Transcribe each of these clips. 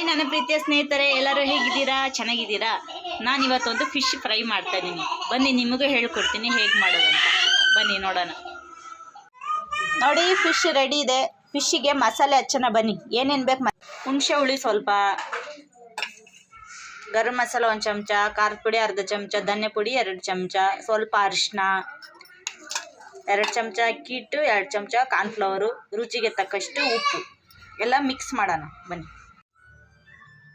Hi ನನ್ನ ಪ್ರೀತಿಯ ಸ್ನೇಹಿತರೆ, ಎಲ್ಲರೂ ಹೇಗಿದ್ದೀರಾ? ಚೆನ್ನಾಗಿದ್ದೀರಾ? ನಾನು ಇವತ್ತೊಂದು ಫಿಶ್ ಫ್ರೈ ಮಾಡ್ತಾ ಇದ್ದೀನಿ. ಬನ್ನಿ ನಿಮಗೂ ಹೇಳ್ಕೊಡ್ತೀನಿ ಹೇಗೆ ಮಾಡೋದಂತ. ಬನ್ನಿ ನೋಡೋಣ. ನೋಡಿ, ಫಿಶ್ ರೆಡಿ ಇದೆ. ಫಿಶ್ಶಿಗೆ ಮಸಾಲೆ ಹಚ್ಚೋಣ ಬನ್ನಿ. ಏನೇನು ಬೇಕು? ಹುಣಸೆ ಹುಳಿ ಸ್ವಲ್ಪ, ಗರಂ ಮಸಾಲ 1 ಚಮಚ, ಖಾರದ ಪುಡಿ ಅರ್ಧ ಚಮಚ, ಧನ್ಯ ಪುಡಿ 2 ಚಮಚ, ಸ್ವಲ್ಪ ಅರಿಶಿನ 2 ಚಮಚ, ಅಕ್ಕಿ ಹಿಟ್ಟು 2 ಚಮಚ, ಕಾರ್ನ್ಫ್ಲವರು, ರುಚಿಗೆ ತಕ್ಕಷ್ಟು ಉಪ್ಪು ಎಲ್ಲ ಮಿಕ್ಸ್ ಮಾಡೋಣ ಬನ್ನಿ.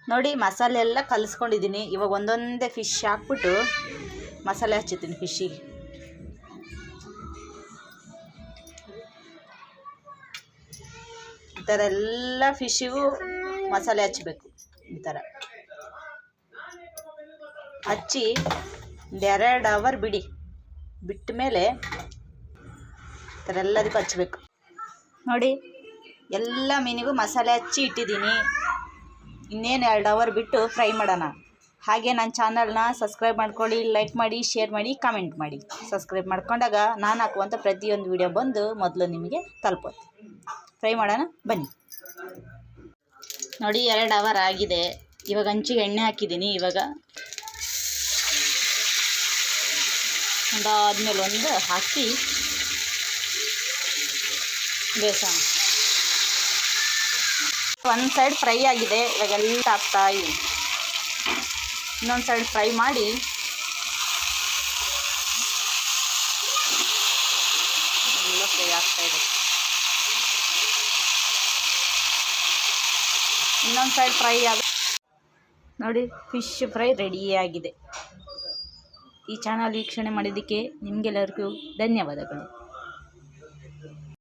ನೋಡಿ, ಮಸಾಲೆ ಎಲ್ಲ ಕಲಿಸ್ಕೊಂಡಿದ್ದೀನಿ. ಇವಾಗ ಒಂದೊಂದೇ ಫಿಶ್ ಹಾಕ್ಬಿಟ್ಟು ಮಸಾಲೆ ಹಚ್ಚುತ್ತೀನಿ ಫಿಶ್ಶಿಗೆ. ಈ ಥರ ಎಲ್ಲ ಫಿಶ್ಶಿಗೂ ಮಸಾಲೆ ಹಚ್ಚಬೇಕು. ಈ ಥರ ಹಚ್ಚಿ 2 ಅವರ್ ಬಿಟ್ಟ ಮೇಲೆ ಈ ಥರ ಎಲ್ಲದಕ್ಕೂ ಹಚ್ಚಬೇಕು. ನೋಡಿ, ಎಲ್ಲ ಮೀನಿಗೂ ಮಸಾಲೆ ಹಚ್ಚಿ ಇಟ್ಟಿದ್ದೀನಿ. ಇನ್ನೇನು 2 ಅವರ್ ಬಿಟ್ಟು ಫ್ರೈ ಮಾಡೋಣ. ಹಾಗೆ ನನ್ನ ಚಾನಲ್ನ ಸಬ್ಸ್ಕ್ರೈಬ್ ಮಾಡ್ಕೊಳ್ಳಿ, ಲೈಕ್ ಮಾಡಿ, ಶೇರ್ ಮಾಡಿ, ಕಾಮೆಂಟ್ ಮಾಡಿ. ಸಬ್ಸ್ಕ್ರೈಬ್ ಮಾಡ್ಕೊಂಡಾಗ ನಾನು ಹಾಕುವಂಥ ಪ್ರತಿಯೊಂದು ವಿಡಿಯೋ ಬಂದು ಮೊದಲು ನಿಮಗೆ ತಲುಪುತ್ತೆ. ಫ್ರೈ ಮಾಡೋಣ ಬನ್ನಿ. ನೋಡಿ, 2 ಅವರ್ ಆಗಿದೆ. ಇವಾಗ ಹಂಚಿಗೆ ಎಣ್ಣೆ ಹಾಕಿದ್ದೀನಿ. ಇವಾಗ ಒಂದಾದ್ಮೇಲೆ ಒಂದು ಹಾಕಿ ಬೇಯಿಸೋಣ. ಒಂದು ಸೈಡ್ ಫ್ರೈ ಆಗಿದೆ. ಇವಾಗ ಎಲ್ಲ ಹಾಕ್ತಾ ಇದ್ದೀನಿ. ಇನ್ನೊಂದು ಸೈಡ್ ಫ್ರೈ ಮಾಡಿ ಎಲ್ಲ ಫ್ರೈ ಆಗ್ತಾಯಿದೆ. ಇನ್ನೊಂದು ಸೈಡ್ ಫ್ರೈ ನೋಡಿ, ಫಿಶ್ ಫ್ರೈ ರೆಡಿಯಾಗಿದೆ. ಈ ಚಾನಲ್ ವೀಕ್ಷಣೆ ಮಾಡಿದ್ದಕ್ಕೆ ನಿಮಗೆಲ್ಲರಿಗೂ ಧನ್ಯವಾದಗಳು.